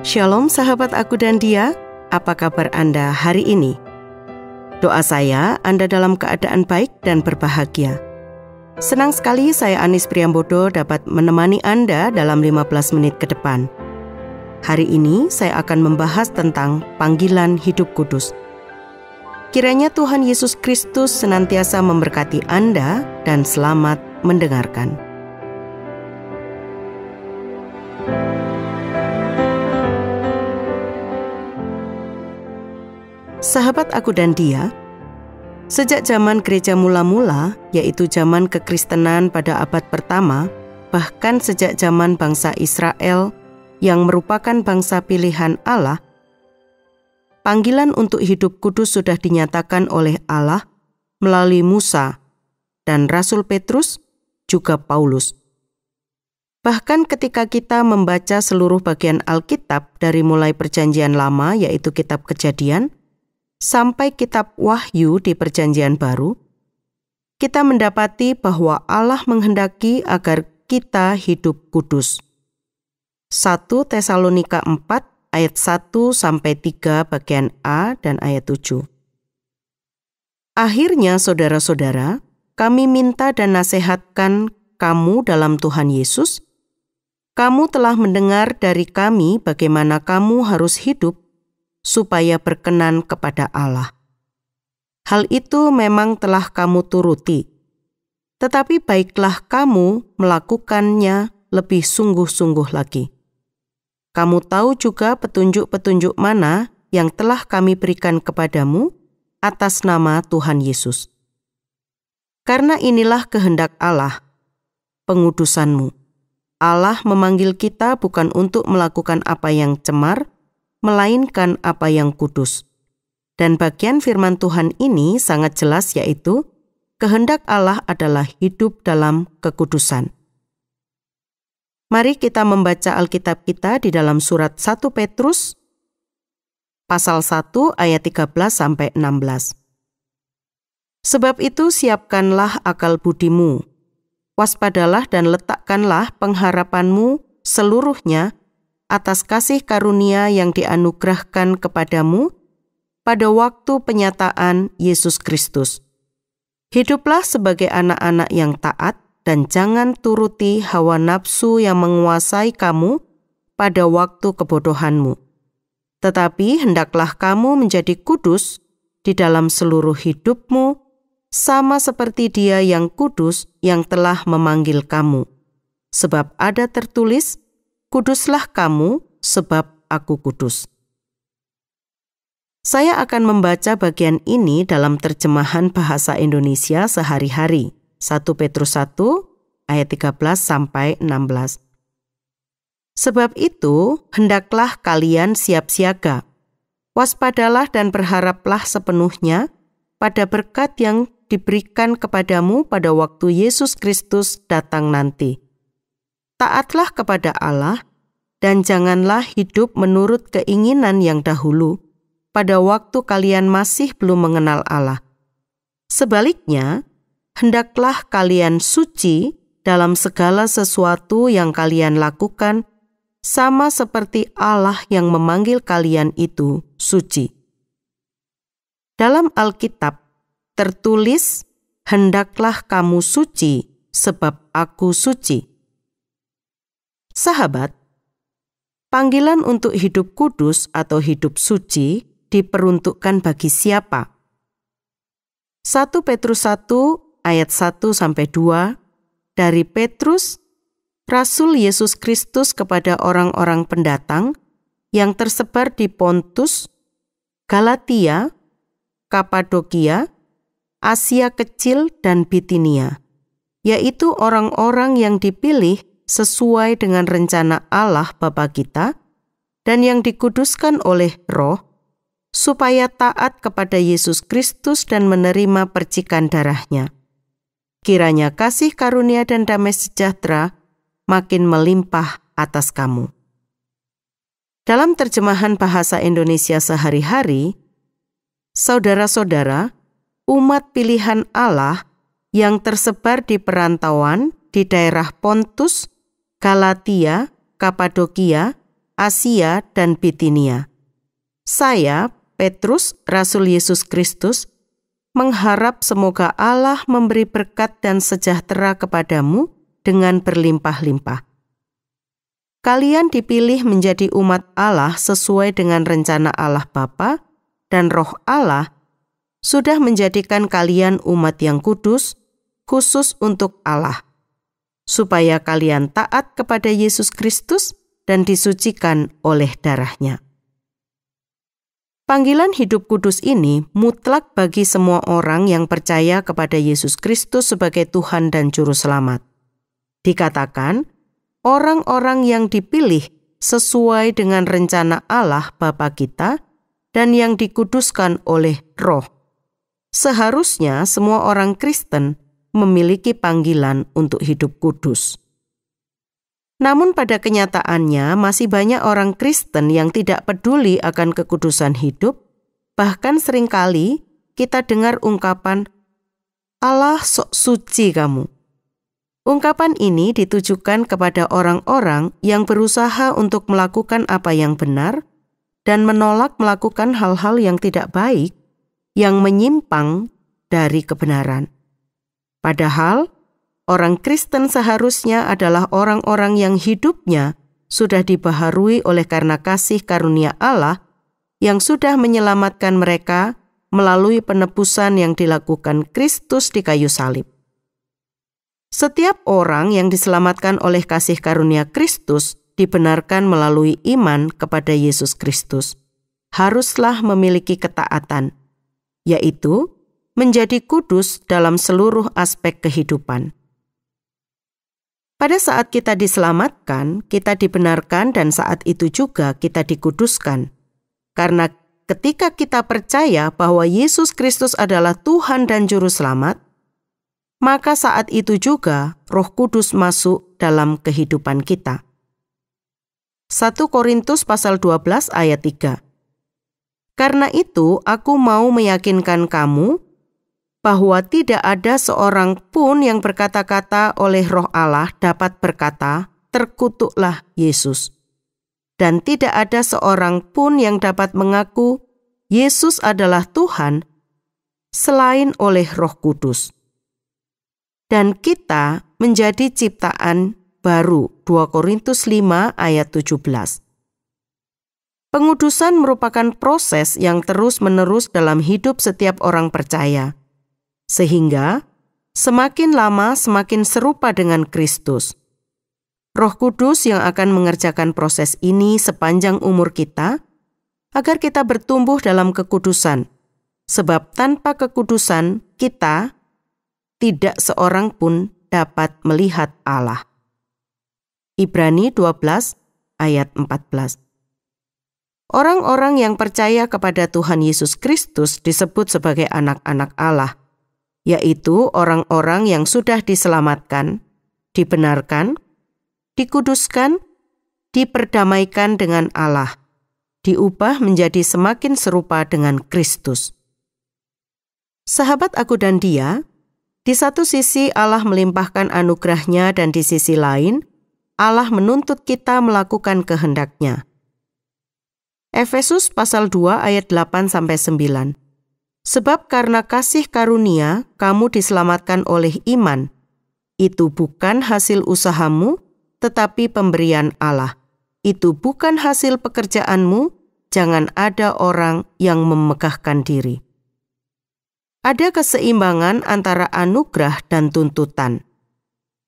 Shalom sahabat Aku dan Dia, apa kabar Anda hari ini? Doa saya Anda dalam keadaan baik dan berbahagia. Senang sekali saya Anis Priambodo dapat menemani Anda dalam 15 menit ke depan. Hari ini saya akan membahas tentang panggilan hidup kudus. Kiranya Tuhan Yesus Kristus senantiasa memberkati Anda dan selamat mendengarkan. Sahabat Aku dan Dia, sejak zaman gereja mula-mula, yaitu zaman kekristenan pada abad pertama, bahkan sejak zaman bangsa Israel yang merupakan bangsa pilihan Allah, panggilan untuk hidup kudus sudah dinyatakan oleh Allah melalui Musa dan Rasul Petrus, juga Paulus. Bahkan ketika kita membaca seluruh bagian Alkitab dari mulai Perjanjian Lama, yaitu kitab Kejadian, sampai kitab Wahyu di Perjanjian Baru, kita mendapati bahwa Allah menghendaki agar kita hidup kudus. 1 Tesalonika 4 ayat 1-3 bagian A dan ayat 7. Akhirnya saudara-saudara, kami minta dan nasihatkan kamu dalam Tuhan Yesus. Kamu telah mendengar dari kami bagaimana kamu harus hidup supaya berkenan kepada Allah. Hal itu memang telah kamu turuti, tetapi baiklah kamu melakukannya lebih sungguh-sungguh lagi. Kamu tahu juga petunjuk-petunjuk mana yang telah kami berikan kepadamu atas nama Tuhan Yesus. Karena inilah kehendak Allah, pengudusanmu. Allah memanggil kita bukan untuk melakukan apa yang cemar, melainkan apa yang kudus. Dan bagian firman Tuhan ini sangat jelas, yaitu kehendak Allah adalah hidup dalam kekudusan. Mari kita membaca Alkitab kita di dalam surat 1 Petrus pasal 1 ayat 13-16. Sebab itu siapkanlah akal budimu, waspadalah dan letakkanlah pengharapanmu seluruhnya atas kasih karunia yang dianugerahkan kepadamu pada waktu penyataan Yesus Kristus. Hiduplah sebagai anak-anak yang taat dan jangan turuti hawa nafsu yang menguasai kamu pada waktu kebodohanmu. Tetapi hendaklah kamu menjadi kudus di dalam seluruh hidupmu, sama seperti Dia yang kudus yang telah memanggil kamu. Sebab ada tertulis, kuduslah kamu, sebab Aku kudus. Saya akan membaca bagian ini dalam terjemahan bahasa Indonesia sehari-hari. 1 Petrus 1 ayat 13-16. Sebab itu, hendaklah kalian siap siaga. Waspadalah dan berharaplah sepenuhnya pada berkat yang diberikan kepadamu pada waktu Yesus Kristus datang nanti. Taatlah kepada Allah, dan janganlah hidup menurut keinginan yang dahulu, pada waktu kalian masih belum mengenal Allah. Sebaliknya, hendaklah kalian suci dalam segala sesuatu yang kalian lakukan, sama seperti Allah yang memanggil kalian itu suci. Dalam Alkitab tertulis, hendaklah kamu suci, sebab Aku suci. Sahabat, panggilan untuk hidup kudus atau hidup suci diperuntukkan bagi siapa? 1 Petrus 1 ayat 1-2 dari Petrus, Rasul Yesus Kristus kepada orang-orang pendatang yang tersebar di Pontus, Galatia, Kapadokia, Asia Kecil dan Bitinia, yaitu orang-orang yang dipilih sesuai dengan rencana Allah Bapa kita dan yang dikuduskan oleh Roh, supaya taat kepada Yesus Kristus dan menerima percikan darah-Nya. Kiranya kasih karunia dan damai sejahtera makin melimpah atas kamu. Dalam terjemahan bahasa Indonesia sehari-hari, saudara-saudara, umat pilihan Allah yang tersebar di perantauan di daerah Pontus, Galatia, Kapadokia, Asia, dan Bitinia. Saya, Petrus, Rasul Yesus Kristus, mengharap semoga Allah memberi berkat dan sejahtera kepadamu dengan berlimpah-limpah. Kalian dipilih menjadi umat Allah sesuai dengan rencana Allah Bapa, dan Roh Allah sudah menjadikan kalian umat yang kudus, khusus untuk Allah, supaya kalian taat kepada Yesus Kristus dan disucikan oleh darah-Nya. Panggilan hidup kudus ini mutlak bagi semua orang yang percaya kepada Yesus Kristus sebagai Tuhan dan Juru Selamat. Dikatakan, orang-orang yang dipilih sesuai dengan rencana Allah Bapa kita dan yang dikuduskan oleh Roh. Seharusnya semua orang Kristen memiliki panggilan untuk hidup kudus. Namun pada kenyataannya masih banyak orang Kristen yang tidak peduli akan kekudusan hidup, bahkan seringkali kita dengar ungkapan, Allah sok suci kamu. Ungkapan ini ditujukan kepada orang-orang yang berusaha untuk melakukan apa yang benar dan menolak melakukan hal-hal yang tidak baik, yang menyimpang dari kebenaran. Padahal, orang Kristen seharusnya adalah orang-orang yang hidupnya sudah dibaharui oleh karena kasih karunia Allah yang sudah menyelamatkan mereka melalui penebusan yang dilakukan Kristus di kayu salib. Setiap orang yang diselamatkan oleh kasih karunia Kristus dibenarkan melalui iman kepada Yesus Kristus, haruslah memiliki ketaatan, yaitu menjadi kudus dalam seluruh aspek kehidupan. Pada saat kita diselamatkan, kita dibenarkan dan saat itu juga kita dikuduskan. Karena ketika kita percaya bahwa Yesus Kristus adalah Tuhan dan Juru Selamat, maka saat itu juga Roh Kudus masuk dalam kehidupan kita. 1 Korintus pasal 12 ayat 3. Karena itu aku mau meyakinkan kamu bahwa tidak ada seorang pun yang berkata-kata oleh Roh Allah dapat berkata, terkutuklah Yesus. Dan tidak ada seorang pun yang dapat mengaku Yesus adalah Tuhan selain oleh Roh Kudus. Dan kita menjadi ciptaan baru, 2 Korintus 5 ayat 17. Pengudusan merupakan proses yang terus-menerus dalam hidup setiap orang percaya. Sehingga semakin lama semakin serupa dengan Kristus. Roh Kudus yang akan mengerjakan proses ini sepanjang umur kita, agar kita bertumbuh dalam kekudusan. Sebab tanpa kekudusan kita tidak seorang pun dapat melihat Allah. Ibrani 12 ayat 14. Orang-orang yang percaya kepada Tuhan Yesus Kristus disebut sebagai anak-anak Allah, yaitu orang-orang yang sudah diselamatkan, dibenarkan, dikuduskan, diperdamaikan dengan Allah, diubah menjadi semakin serupa dengan Kristus. Sahabat aku dan dia, di satu sisi Allah melimpahkan anugerah-Nya dan di sisi lain, Allah menuntut kita melakukan kehendak-Nya. Efesus pasal 2 ayat 8-9. Sebab karena kasih karunia, kamu diselamatkan oleh iman. Itu bukan hasil usahamu, tetapi pemberian Allah. Itu bukan hasil pekerjaanmu, jangan ada orang yang memegahkan diri. Ada keseimbangan antara anugerah dan tuntutan.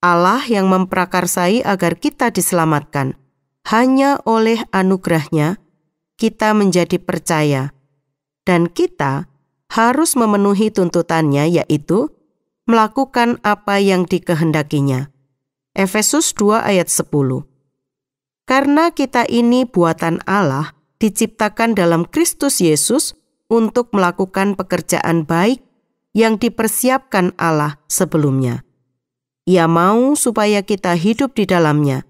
Allah yang memprakarsai agar kita diselamatkan. Hanya oleh anugerah-Nya, kita menjadi percaya. Dan kita harus memenuhi tuntutannya, yaitu melakukan apa yang dikehendakinya. Efesus 2 ayat 10. Karena kita ini buatan Allah, diciptakan dalam Kristus Yesus untuk melakukan pekerjaan baik yang dipersiapkan Allah sebelumnya. Ia mau supaya kita hidup di dalamnya.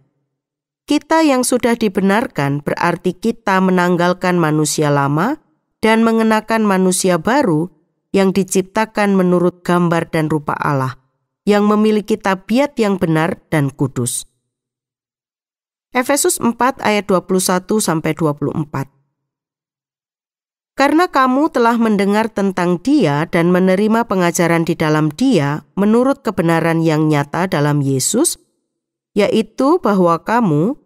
Kita yang sudah dibenarkan berarti kita menanggalkan manusia lama dan mengenakan manusia baru yang diciptakan menurut gambar dan rupa Allah, yang memiliki tabiat yang benar dan kudus. Efesus 4 ayat 21-24. Karena kamu telah mendengar tentang Dia dan menerima pengajaran di dalam Dia menurut kebenaran yang nyata dalam Yesus, yaitu bahwa kamu,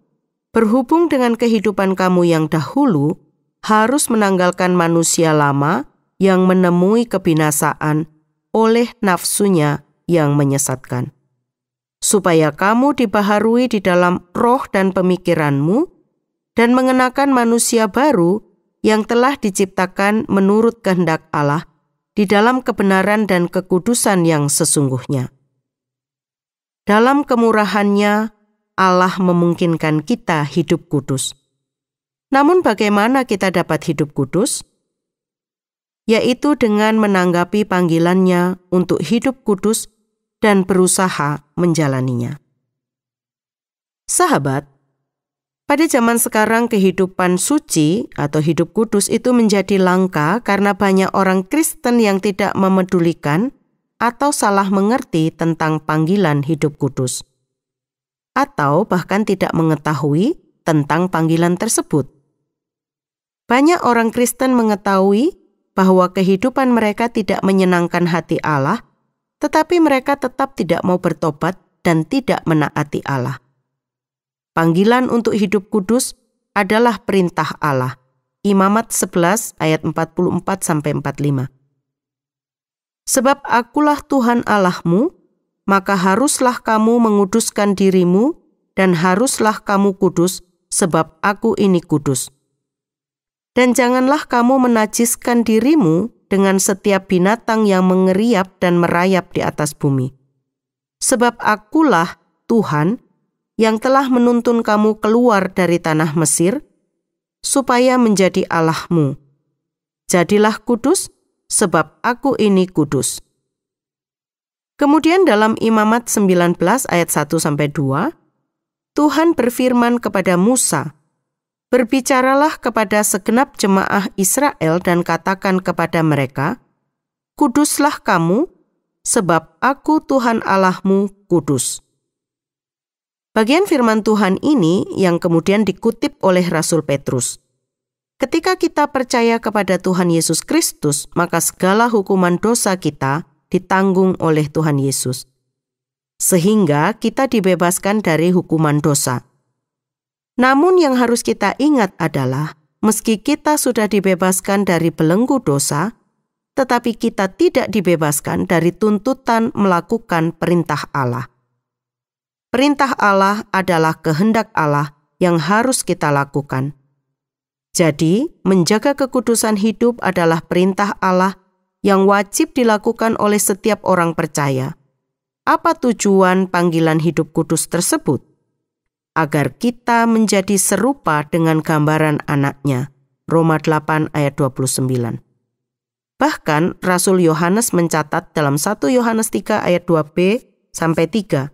berhubung dengan kehidupan kamu yang dahulu, harus menanggalkan manusia lama yang menemui kebinasaan oleh nafsunya yang menyesatkan. Supaya kamu dibaharui di dalam roh dan pemikiranmu, dan mengenakan manusia baru yang telah diciptakan menurut kehendak Allah di dalam kebenaran dan kekudusan yang sesungguhnya. Dalam kemurahannya, Allah memungkinkan kita hidup kudus. Namun bagaimana kita dapat hidup kudus? Yaitu dengan menanggapi panggilannya untuk hidup kudus dan berusaha menjalaninya. Sahabat, pada zaman sekarang kehidupan suci atau hidup kudus itu menjadi langka karena banyak orang Kristen yang tidak memedulikan atau salah mengerti tentang panggilan hidup kudus, atau bahkan tidak mengetahui tentang panggilan tersebut. Banyak orang Kristen mengetahui bahwa kehidupan mereka tidak menyenangkan hati Allah, tetapi mereka tetap tidak mau bertobat dan tidak menaati Allah. Panggilan untuk hidup kudus adalah perintah Allah. Imamat 11 ayat 44-45. Sebab akulah Tuhan Allahmu, maka haruslah kamu menguduskan dirimu dan haruslah kamu kudus, sebab aku ini kudus. Dan janganlah kamu menajiskan dirimu dengan setiap binatang yang mengeriap dan merayap di atas bumi. Sebab akulah Tuhan yang telah menuntun kamu keluar dari tanah Mesir, supaya menjadi Allahmu. Jadilah kudus, sebab aku ini kudus. Kemudian dalam Imamat 19 ayat 1-2, Tuhan berfirman kepada Musa, "Berbicaralah kepada segenap jemaah Israel dan katakan kepada mereka, Kuduslah kamu, sebab aku Tuhan Allahmu kudus." Bagian firman Tuhan ini yang kemudian dikutip oleh Rasul Petrus. Ketika kita percaya kepada Tuhan Yesus Kristus, maka segala hukuman dosa kita ditanggung oleh Tuhan Yesus, sehingga kita dibebaskan dari hukuman dosa. Namun yang harus kita ingat adalah, meski kita sudah dibebaskan dari belenggu dosa, tetapi kita tidak dibebaskan dari tuntutan melakukan perintah Allah. Perintah Allah adalah kehendak Allah yang harus kita lakukan. Jadi, menjaga kekudusan hidup adalah perintah Allah yang wajib dilakukan oleh setiap orang percaya. Apa tujuan panggilan hidup kudus tersebut? Agar kita menjadi serupa dengan gambaran anaknya. Roma 8 ayat 29. Bahkan Rasul Yohanes mencatat dalam 1 Yohanes 3 ayat 2b-3.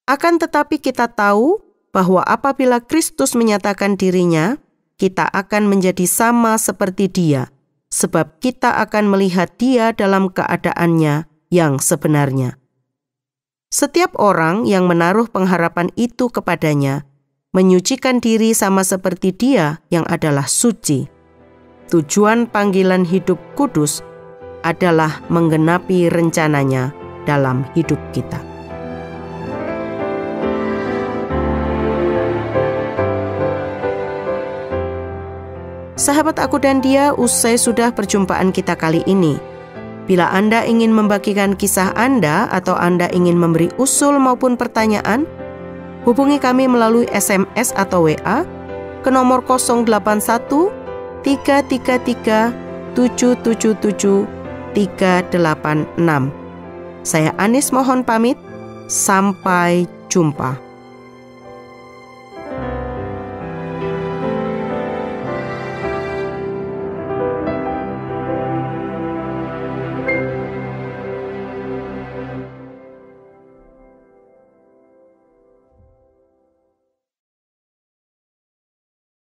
Akan tetapi kita tahu bahwa apabila Kristus menyatakan dirinya, kita akan menjadi sama seperti Dia, sebab kita akan melihat Dia dalam keadaannya yang sebenarnya. Setiap orang yang menaruh pengharapan itu kepadanya, menyucikan diri sama seperti Dia yang adalah suci. Tujuan panggilan hidup kudus adalah menggenapi rencananya dalam hidup kita. Sahabat Aku dan Dia, usai sudah perjumpaan kita kali ini. Bila Anda ingin membagikan kisah Anda atau Anda ingin memberi usul maupun pertanyaan, hubungi kami melalui SMS atau WA ke nomor 081 333 777 386. Saya Anis mohon pamit, sampai jumpa.